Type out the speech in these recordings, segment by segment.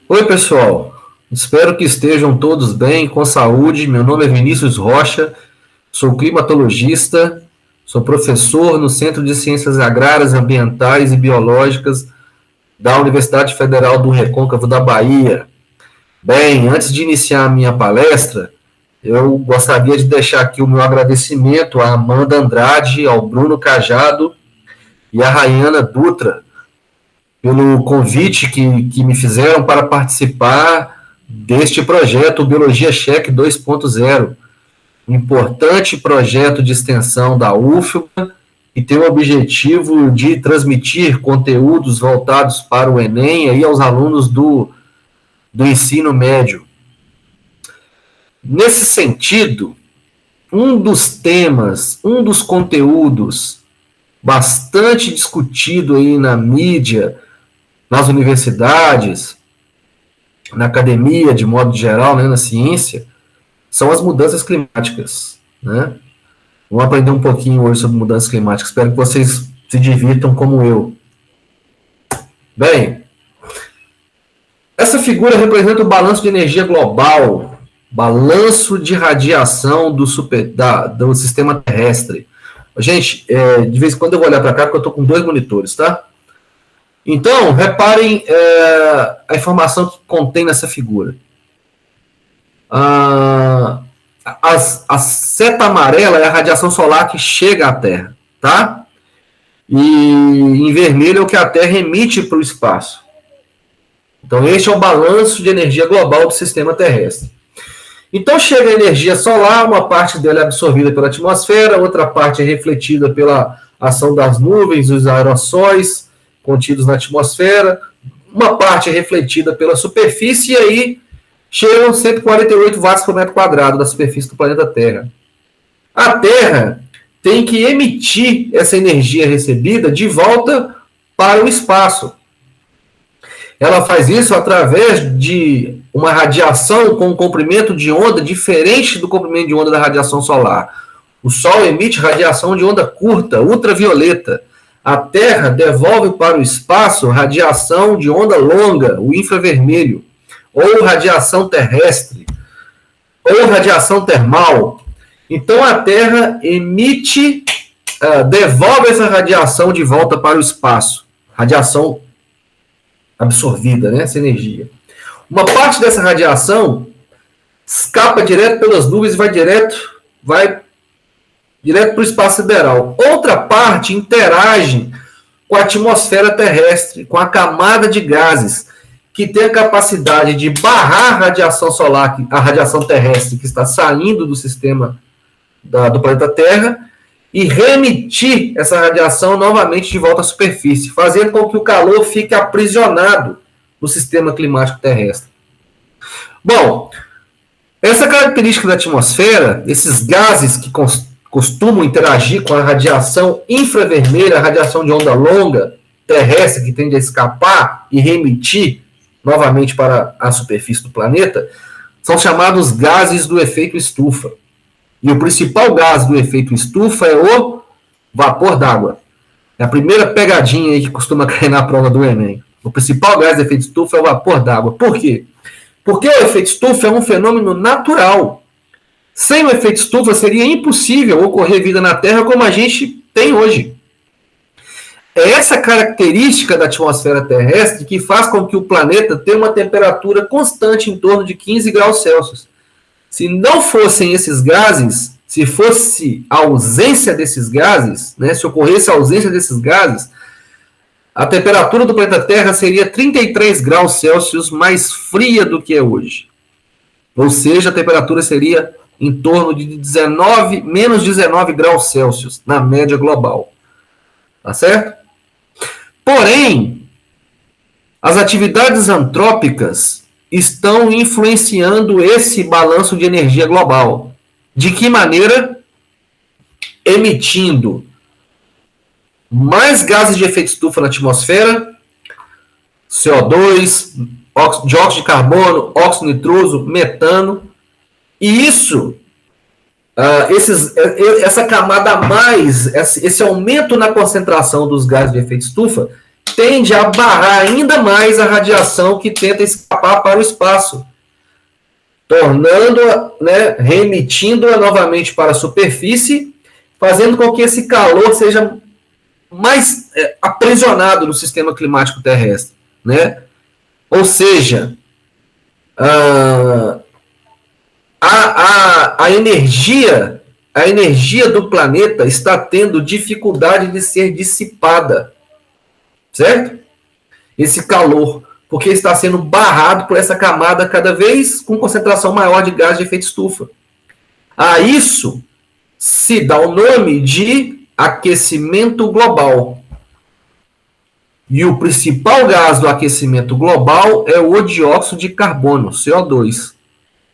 Oi, pessoal. Espero que estejam todos bem, com saúde. Meu nome é Vinícius Rocha, sou climatologista, sou professor no Centro de Ciências Agrárias, Ambientais e Biológicas da Universidade Federal do Recôncavo da Bahia. Bem, antes de iniciar a minha palestra, eu gostaria de deixar aqui o meu agradecimento à Amanda Andrade, ao Bruno Cajado e à Rayana Dutra, pelo convite que me fizeram para participar deste projeto Biologia Check 2.0, um importante projeto de extensão da UFBA e tem o objetivo de transmitir conteúdos voltados para o Enem e aos alunos do ensino médio. Nesse sentido, um dos temas, um dos conteúdos bastante discutido aí na mídia, nas universidades, na academia, de modo geral, né, na ciência, são as mudanças climáticas, né? Vamos aprender um pouquinho hoje sobre mudanças climáticas. Espero que vocês se divirtam como eu. Bem, essa figura representa o balanço de energia global, balanço de radiação do sistema terrestre. Gente, de vez em quando eu vou olhar para cá, porque eu estou com 2 monitores, tá? Então, reparem a informação que contém nessa figura. A seta amarela é a radiação solar que chega à Terra, tá? E em vermelho é o que a Terra emite para o espaço. Então, este é o balanço de energia global do sistema terrestre. Então, chega a energia solar, uma parte dela é absorvida pela atmosfera, outra parte é refletida pela ação das nuvens, os aerossóis contidos na atmosfera, uma parte é refletida pela superfície e aí chegam 148 watts por metro quadrado da superfície do planeta Terra. A Terra tem que emitir essa energia recebida de volta para o espaço. Ela faz isso através de uma radiação com um comprimento de onda diferente do comprimento de onda da radiação solar. O Sol emite radiação de onda curta, ultravioleta. A Terra devolve para o espaço radiação de onda longa, o infravermelho, ou radiação terrestre, ou radiação termal. Então a Terra emite, devolve essa radiação de volta para o espaço, radiação absorvida, né, essa energia. Uma parte dessa radiação escapa direto pelas nuvens e vai direto para o espaço sideral. Outra parte interage com a atmosfera terrestre, com a camada de gases, que tem a capacidade de barrar a radiação solar, a radiação terrestre que está saindo do sistema do planeta Terra, e reemitir essa radiação novamente de volta à superfície, fazendo com que o calor fique aprisionado no sistema climático terrestre. Bom, essa característica da atmosfera, esses gases que costumam interagir com a radiação infravermelha, a radiação de onda longa terrestre, que tende a escapar e reemitir novamente para a superfície do planeta, são chamados gases do efeito estufa. E o principal gás do efeito estufa é o vapor d'água. É a primeira pegadinha aí que costuma cair na prova do Enem. O principal gás do efeito estufa é o vapor d'água. Por quê? Porque o efeito estufa é um fenômeno natural. Sem o efeito estufa seria impossível ocorrer vida na Terra como a gente tem hoje. É essa característica da atmosfera terrestre que faz com que o planeta tenha uma temperatura constante em torno de 15 graus Celsius. Se não fossem esses gases, se fosse a ausência desses gases, né, se ocorresse a ausência desses gases, a temperatura do planeta Terra seria 33 graus Celsius mais fria do que é hoje. Ou seja, a temperatura seria em torno de menos 19 graus Celsius na média global. Tá certo? Porém, as atividades antrópicas estão influenciando esse balanço de energia global. De que maneira? Emitindo mais gases de efeito estufa na atmosfera, CO2, dióxido de carbono, óxido nitroso, metano, e isso, essa camada a mais, esse aumento na concentração dos gases de efeito estufa, tende a barrar ainda mais a radiação que tenta escapar para o espaço, tornando-a, né, remitindo-a novamente para a superfície, fazendo com que esse calor seja mais aprisionado no sistema climático terrestre, né? Ou seja, a energia do planeta está tendo dificuldade de ser dissipada, certo? Esse calor, porque está sendo barrado por essa camada cada vez com concentração maior de gás de efeito estufa. A isso se dá o nome de aquecimento global. E o principal gás do aquecimento global é o dióxido de carbono, CO2.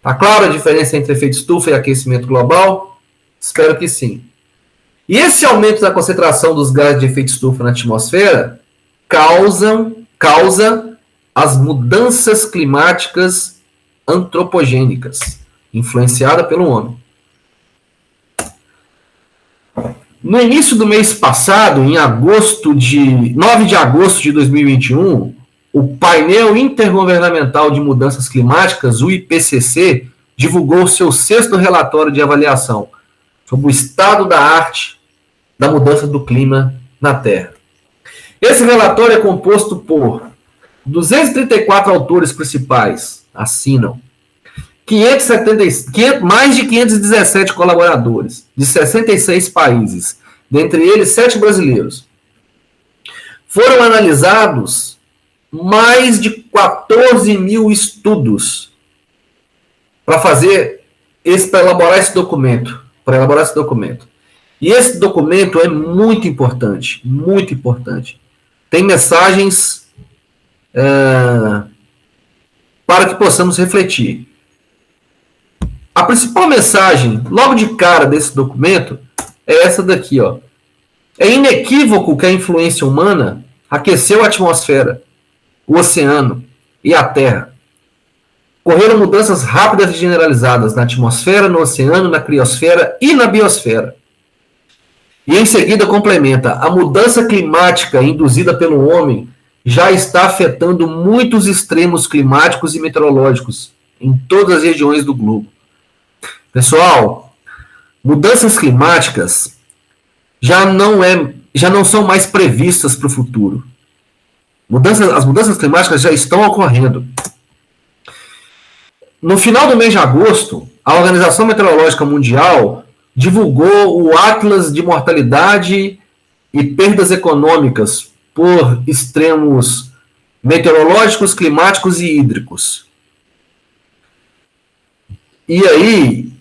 Tá clara a diferença entre efeito estufa e aquecimento global? Espero que sim. E esse aumento da concentração dos gases de efeito estufa na atmosfera causa as mudanças climáticas antropogênicas, influenciadas pelo homem. No início do mês passado, em 9 de agosto de 2021, o Painel Intergovernamental de Mudanças Climáticas, o IPCC, divulgou seu 6º relatório de avaliação sobre o estado da arte da mudança do clima na Terra. Esse relatório é composto por 234 autores principais, assinam, mais de 517 colaboradores, de 66 países, dentre eles 7 brasileiros. Foram analisados mais de 14 mil estudos para elaborar esse documento. E esse documento é muito importante, muito importante. Tem mensagens para que possamos refletir. A principal mensagem, logo de cara desse documento, é essa daqui, ó. É inequívoco que a influência humana aqueceu a atmosfera, o oceano e a Terra. Ocorreram mudanças rápidas e generalizadas na atmosfera, no oceano, na criosfera e na biosfera. E em seguida complementa: a mudança climática induzida pelo homem já está afetando muitos extremos climáticos e meteorológicos em todas as regiões do globo. Pessoal, mudanças climáticas já não são mais previstas para o futuro. As mudanças climáticas já estão ocorrendo. No final do mês de agosto, a Organização Meteorológica Mundial divulgou o Atlas de Mortalidade e Perdas Econômicas por extremos meteorológicos, climáticos e hídricos. E aí,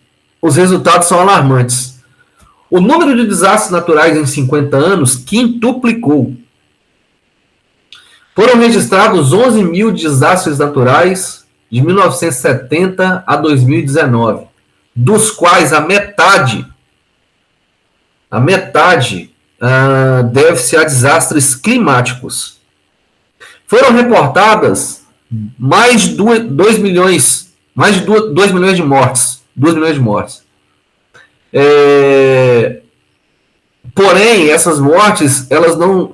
os resultados são alarmantes. O número de desastres naturais em 50 anos quintuplicou. Foram registrados 11 mil desastres naturais de 1970 a 2019, dos quais a metade deve-se a desastres climáticos. Foram reportadas mais de 2 milhões de mortes. 2 milhões de mortes. Porém, essas mortes, elas não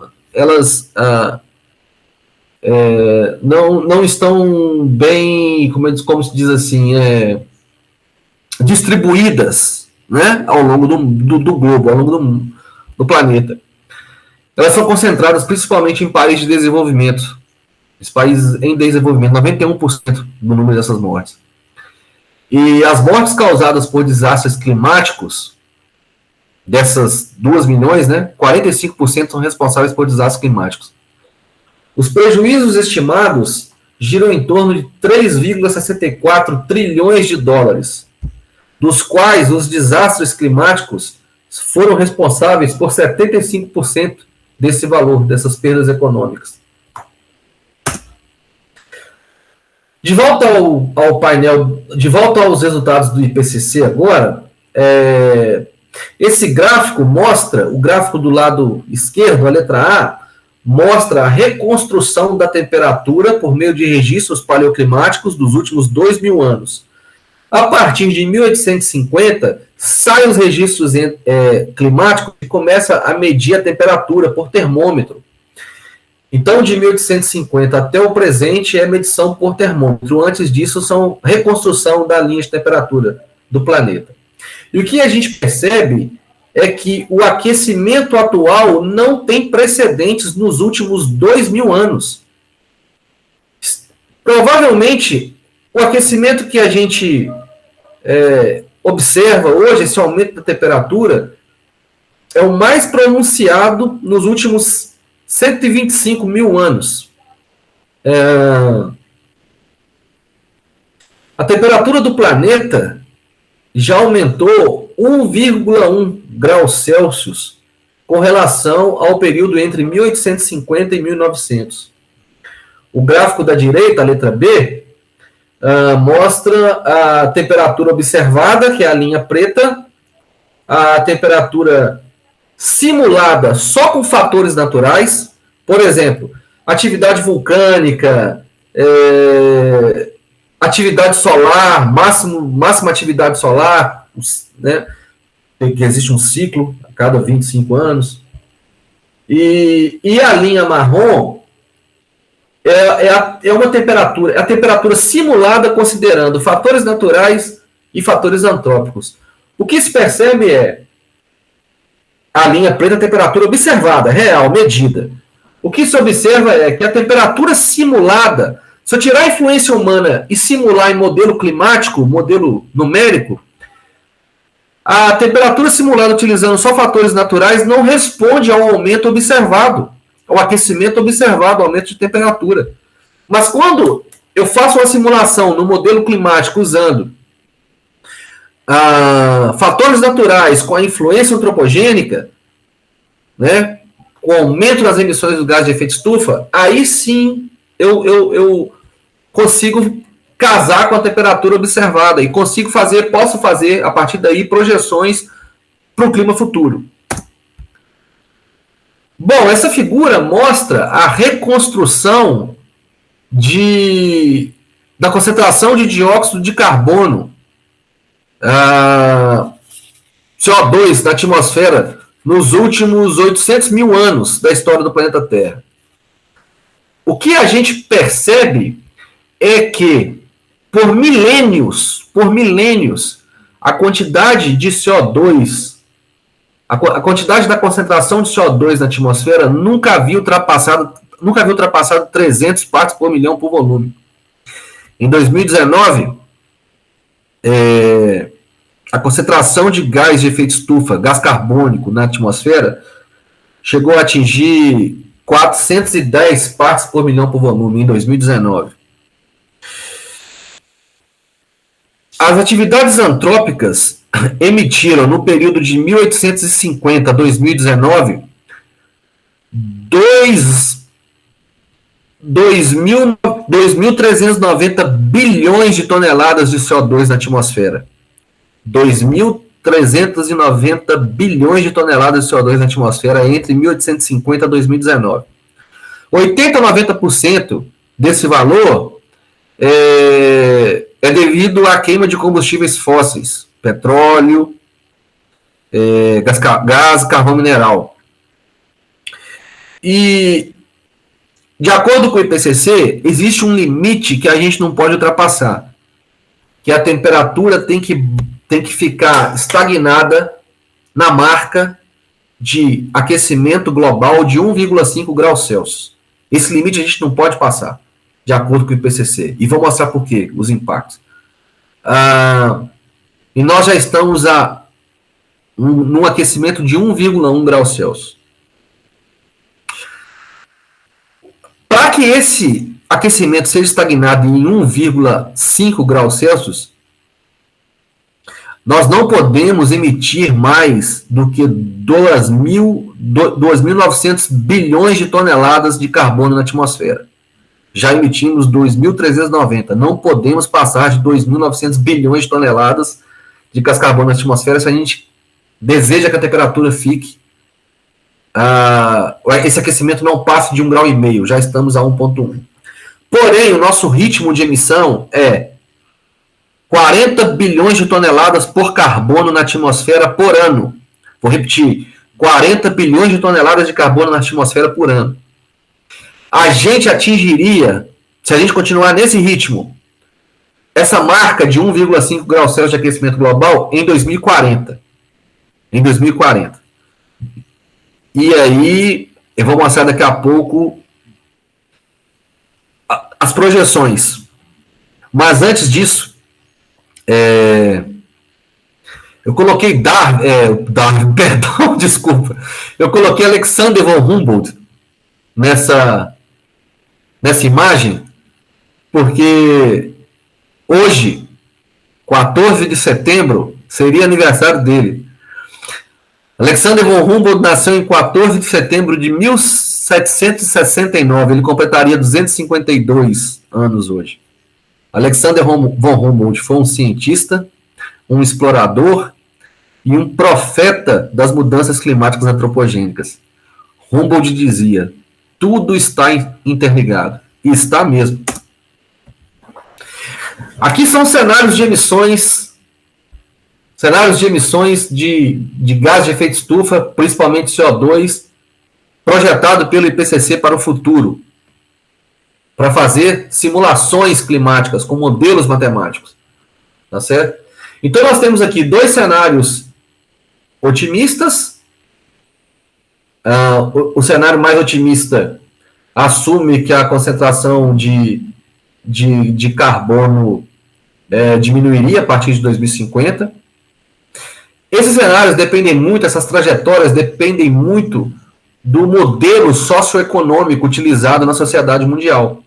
estão bem, como se diz assim, distribuídas, né, ao longo do globo, ao longo do planeta. Elas são concentradas principalmente em países de desenvolvimento, os países em desenvolvimento, 91% do número dessas mortes. E as mortes causadas por desastres climáticos, dessas 2 milhões, né, 45% são responsáveis por desastres climáticos. Os prejuízos estimados giram em torno de 3,64 trilhões de dólares, dos quais os desastres climáticos foram responsáveis por 75% desse valor, dessas perdas econômicas. De volta ao painel, de volta aos resultados do IPCC agora, esse gráfico mostra, o gráfico do lado esquerdo, a letra A, mostra a reconstrução da temperatura por meio de registros paleoclimáticos dos últimos 2.000 anos. A partir de 1850, saem os registros climáticos e começa a medir a temperatura por termômetro. Então, de 1850 até o presente é medição por termômetro. Antes disso, são reconstrução da linha de temperatura do planeta. E o que a gente percebe é que o aquecimento atual não tem precedentes nos últimos 2.000 anos. Provavelmente, o aquecimento que a gente observa hoje, esse aumento da temperatura, é o mais pronunciado nos últimos 125 mil anos. A temperatura do planeta já aumentou 1,1 graus Celsius com relação ao período entre 1850 e 1900. O gráfico da direita, a letra B, mostra a temperatura observada, que é a linha preta, a temperatura simulada só com fatores naturais, por exemplo, atividade vulcânica, atividade solar, máxima atividade solar, né, que existe um ciclo a cada 25 anos, e a linha marrom é uma temperatura, é a temperatura simulada considerando fatores naturais e fatores antrópicos. O que se percebe é a linha preta, a temperatura observada, real, medida. O que se observa é que a temperatura simulada, se eu tirar a influência humana e simular em modelo climático, modelo numérico, a temperatura simulada utilizando só fatores naturais não responde ao aumento observado, ao aquecimento observado, ao aumento de temperatura. Mas quando eu faço uma simulação no modelo climático usando fatores naturais com a influência antropogênica, né, com o aumento das emissões do gás de efeito estufa, aí sim eu consigo casar com a temperatura observada e posso fazer, a partir daí, projeções para o clima futuro. Bom, essa figura mostra a reconstrução da concentração de dióxido de carbono, CO2 na atmosfera nos últimos 800 mil anos da história do planeta Terra. O que a gente percebe é que, por milênios, a quantidade de CO2, a quantidade da concentração de CO2 na atmosfera nunca havia ultrapassado 300 partes por milhão por volume. Em 2019, a concentração de gás de efeito estufa, gás carbônico na atmosfera, chegou a atingir 410 partes por milhão por volume em 2019. As atividades antrópicas emitiram, no período de 1850 a 2019, 2.390 bilhões de toneladas de CO2 na atmosfera. 2.390 bilhões de toneladas de CO2 na atmosfera entre 1850 e 2019. 80 a 90% desse valor é devido à queima de combustíveis fósseis, petróleo, gás, carvão mineral. E, de acordo com o IPCC, existe um limite que a gente não pode ultrapassar, que a temperatura tem que ficar estagnada na marca de aquecimento global de 1,5 graus Celsius. Esse limite a gente não pode passar, de acordo com o IPCC. E vou mostrar por quê, os impactos. E nós já estamos num aquecimento de 1,1 graus Celsius. Para que esse aquecimento seja estagnado em 1,5 graus Celsius, nós não podemos emitir mais do que 2.900 bilhões de toneladas de carbono na atmosfera. Já emitimos 2.390. Não podemos passar de 2.900 bilhões de toneladas de gás carbono na atmosfera se a gente deseja que a temperatura fique... esse aquecimento não passe de 1,5 graus. Já estamos a 1,1. Porém, o nosso ritmo de emissão é 40 bilhões de toneladas por carbono na atmosfera por ano. Vou repetir, 40 bilhões de toneladas de carbono na atmosfera por ano. a gente atingiria, se a gente continuar nesse ritmo, essa marca de 1,5 graus Celsius de aquecimento global em 2040. Em 2040. E aí, eu vou mostrar daqui a pouco as projeções. Mas antes disso, eu coloquei perdão, desculpa. Eu coloquei Alexander von Humboldt nessa imagem, porque hoje, 14 de setembro, seria aniversário dele. Alexander von Humboldt nasceu em 14 de setembro de 1769. Ele completaria 252 anos hoje. Alexander von Humboldt foi um cientista, um explorador e um profeta das mudanças climáticas antropogênicas. Humboldt dizia: tudo está interligado. E está mesmo. Aqui são cenários de emissões de gás de efeito estufa, principalmente CO2, projetado pelo IPCC para o futuro, para fazer simulações climáticas com modelos matemáticos. Tá certo? Então nós temos aqui dois cenários otimistas. O cenário mais otimista assume que a concentração de carbono diminuiria a partir de 2050. Esses cenários dependem muito, essas trajetórias dependem muito do modelo socioeconômico utilizado na sociedade mundial.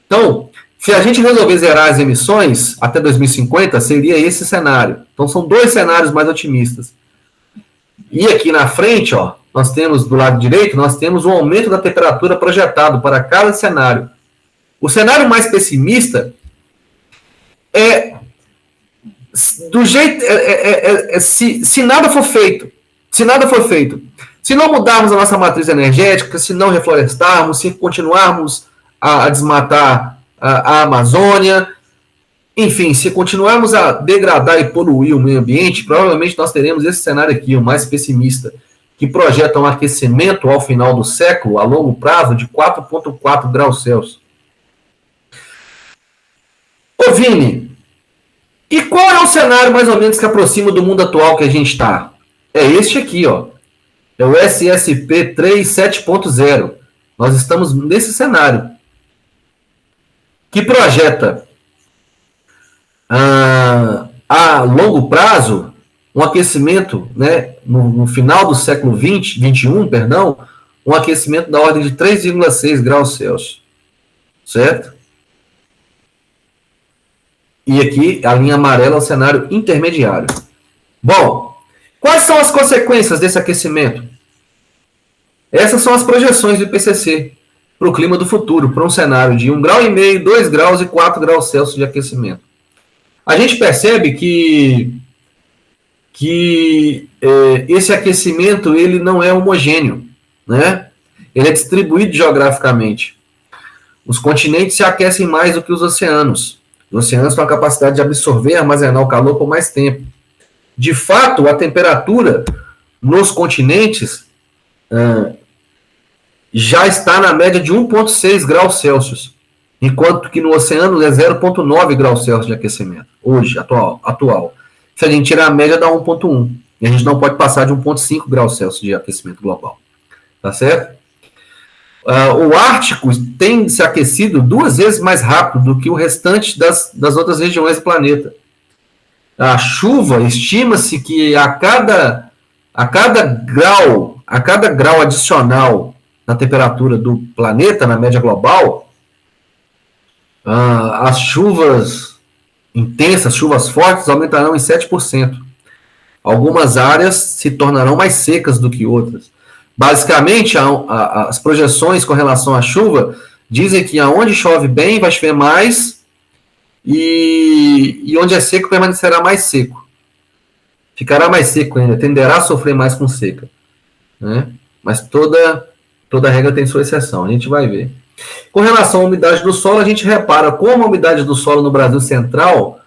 Então, se a gente resolver zerar as emissões até 2050, seria esse cenário. Então, são dois cenários mais otimistas. E aqui na frente, ó, nós temos, do lado direito, nós temos o aumento da temperatura projetado para cada cenário. O cenário mais pessimista é do jeito se nada for feito, se não mudarmos a nossa matriz energética, se não reflorestarmos, se continuarmos a desmatar a Amazônia, enfim, se continuarmos a degradar e poluir o meio ambiente, provavelmente nós teremos esse cenário aqui, o mais pessimista, que projeta um aquecimento ao final do século, a longo prazo, de 4,4 graus Celsius. Ô Vini, e qual é o cenário mais ou menos que aproxima do mundo atual que a gente está? É este aqui, ó. É o SSP 3.7.0. Nós estamos nesse cenário, que projeta a longo prazo um aquecimento, né, no final do século 21, um aquecimento da ordem de 3,6 graus Celsius. Certo? E aqui, a linha amarela é o cenário intermediário. Bom, quais são as consequências desse aquecimento? Essas são as projeções do IPCC para o clima do futuro, para um cenário de 1,5 grau, 2 graus e 4 graus Celsius de aquecimento. A gente percebe que esse aquecimento ele não é homogêneo, né? Ele é distribuído geograficamente. Os continentes se aquecem mais do que os oceanos. Os oceanos têm a capacidade de absorver e armazenar o calor por mais tempo. De fato, a temperatura nos continentes já está na média de 1,6 graus Celsius, enquanto que no oceano é 0,9 graus Celsius de aquecimento, hoje, atual. Se a gente tirar a média, dá 1,1. E a gente não pode passar de 1,5 graus Celsius de aquecimento global. Tá certo? O Ártico tem se aquecido 2 vezes mais rápido do que o restante das outras regiões do planeta. A chuva, estima-se que a cada grau adicional na temperatura do planeta, na média global, as chuvas intensas, chuvas fortes, aumentarão em 7%. Algumas áreas se tornarão mais secas do que outras. Basicamente, as projeções com relação à chuva dizem que aonde chove bem vai chover mais e onde é seco permanecerá mais seco. Ficará mais seco ainda, tenderá a sofrer mais com seca. Né? Mas toda regra tem sua exceção, a gente vai ver. Com relação à umidade do solo, a gente repara como a umidade do solo no Brasil Central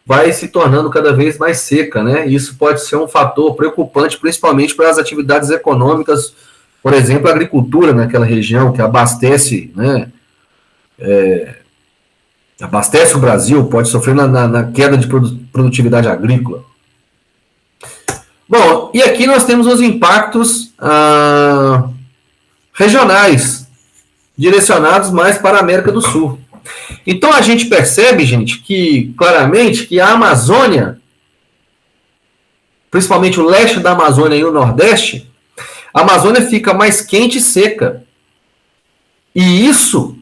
vai se tornando cada vez mais seca, né? Isso pode ser um fator preocupante, principalmente para as atividades econômicas, por exemplo, a agricultura naquela região que abastece, né, abastece o Brasil, pode sofrer na queda de produtividade agrícola. Bom, e aqui nós temos os impactos regionais, direcionados mais para a América do Sul. Então a gente percebe, gente, que claramente que a Amazônia, principalmente o leste da Amazônia e o nordeste, a Amazônia fica mais quente e seca. E isso,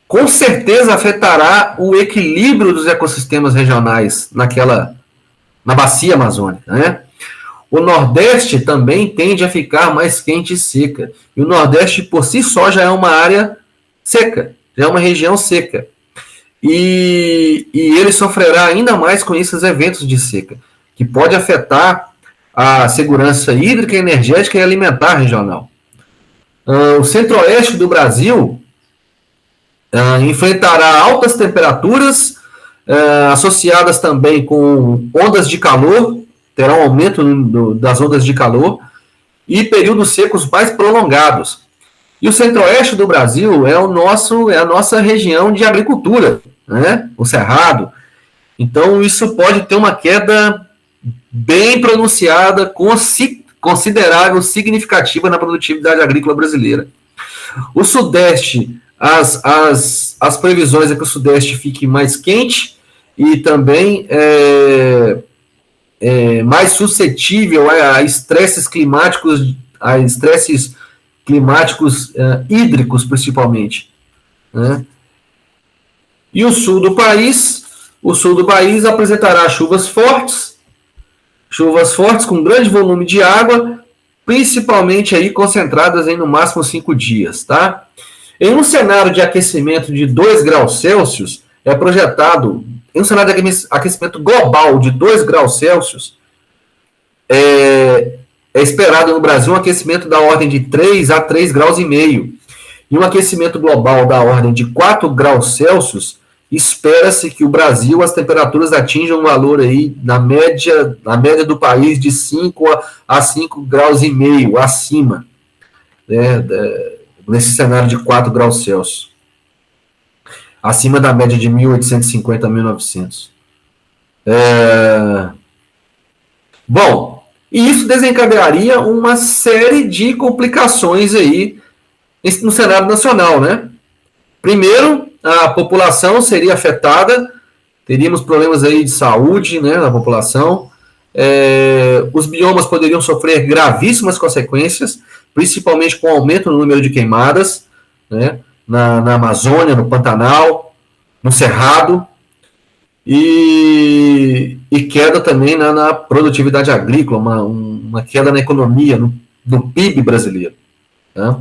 com certeza, afetará o equilíbrio dos ecossistemas regionais na bacia amazônica, né? O Nordeste também tende a ficar mais quente e seca. E o Nordeste, por si só, já é uma área seca, já é uma região seca. E ele sofrerá ainda mais com esses eventos de seca, que pode afetar a segurança hídrica, energética e alimentar regional. O centro-oeste do Brasil enfrentará altas temperaturas, associadas também com ondas de calor, terá um aumento das ondas de calor, e períodos secos mais prolongados. E o centro-oeste do Brasil é a nossa região de agricultura, né? O Cerrado. Então, isso pode ter uma queda bem pronunciada, considerável, significativa na produtividade agrícola brasileira. O Sudeste, as previsões é que o Sudeste fique mais quente e também mais suscetível a estresses climáticos, hídricos, principalmente, né? E o sul do país apresentará chuvas fortes com grande volume de água, principalmente aí concentradas em no máximo 5 dias, tá? Em um cenário de aquecimento de 2 graus Celsius, é projetado, em um cenário de aquecimento global de 2 graus Celsius, é esperado no Brasil um aquecimento da ordem de 3 a 3,5 graus. E um aquecimento global da ordem de 4 graus Celsius, espera-se que o Brasil, as temperaturas atinjam um valor aí, na média do país, de 5 a 5,5 graus acima, né, nesse cenário de 4 graus Celsius. Acima da média de 1850 a 1900. Bom, e isso desencadearia uma série de complicações aí no cenário nacional, né? Primeiro, a população seria afetada, teríamos problemas aí de saúde, né, na população. Os biomas poderiam sofrer gravíssimas consequências, principalmente com o aumento no número de queimadas, né, na Amazônia, no Pantanal, no Cerrado, e queda também na produtividade agrícola, uma queda na economia, no PIB brasileiro. Tá?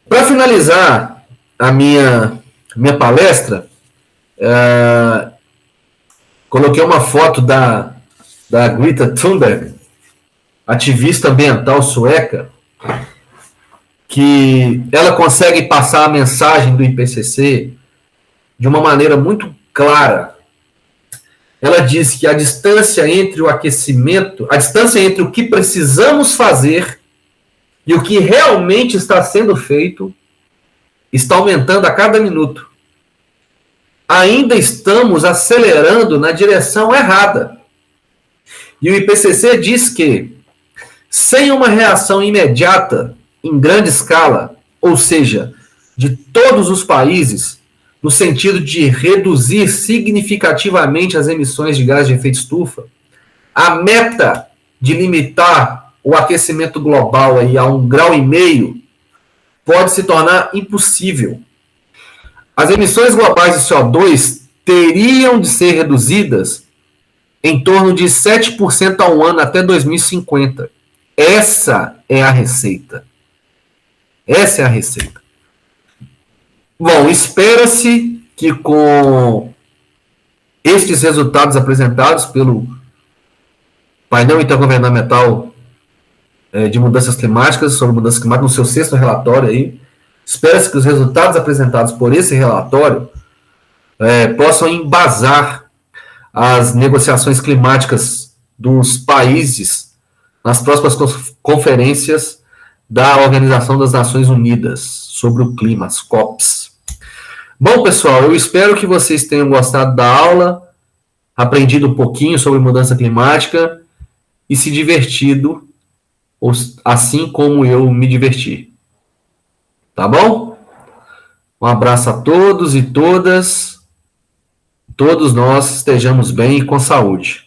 Para finalizar a minha palestra, coloquei uma foto da Greta Thunberg, ativista ambiental sueca, que ela consegue passar a mensagem do IPCC de uma maneira muito clara. Ela diz que a distância entre o aquecimento, a distância entre o que precisamos fazer e o que realmente está sendo feito, está aumentando a cada minuto. Ainda estamos acelerando na direção errada. E o IPCC diz que, sem uma reação imediata, em grande escala, ou seja, de todos os países, no sentido de reduzir significativamente as emissões de gás de efeito estufa, a meta de limitar o aquecimento global aí a 1,5 graus pode se tornar impossível. As emissões globais de CO2 teriam de ser reduzidas em torno de 7% ao ano até 2050. Essa é a receita. Essa é a receita. Bom, espera-se que com estes resultados apresentados pelo painel intergovernamental de mudanças climáticas, sobre mudanças climáticas, no seu 6º relatório aí, espera-se que os resultados apresentados por esse relatório possam embasar as negociações climáticas dos países nas próximas conferências da Organização das Nações Unidas sobre o clima, as COPs. Bom, pessoal, eu espero que vocês tenham gostado da aula, aprendido um pouquinho sobre mudança climática e se divertido, assim como eu me diverti. Tá bom? Um abraço a todos e todas. Todos nós estejamos bem e com saúde.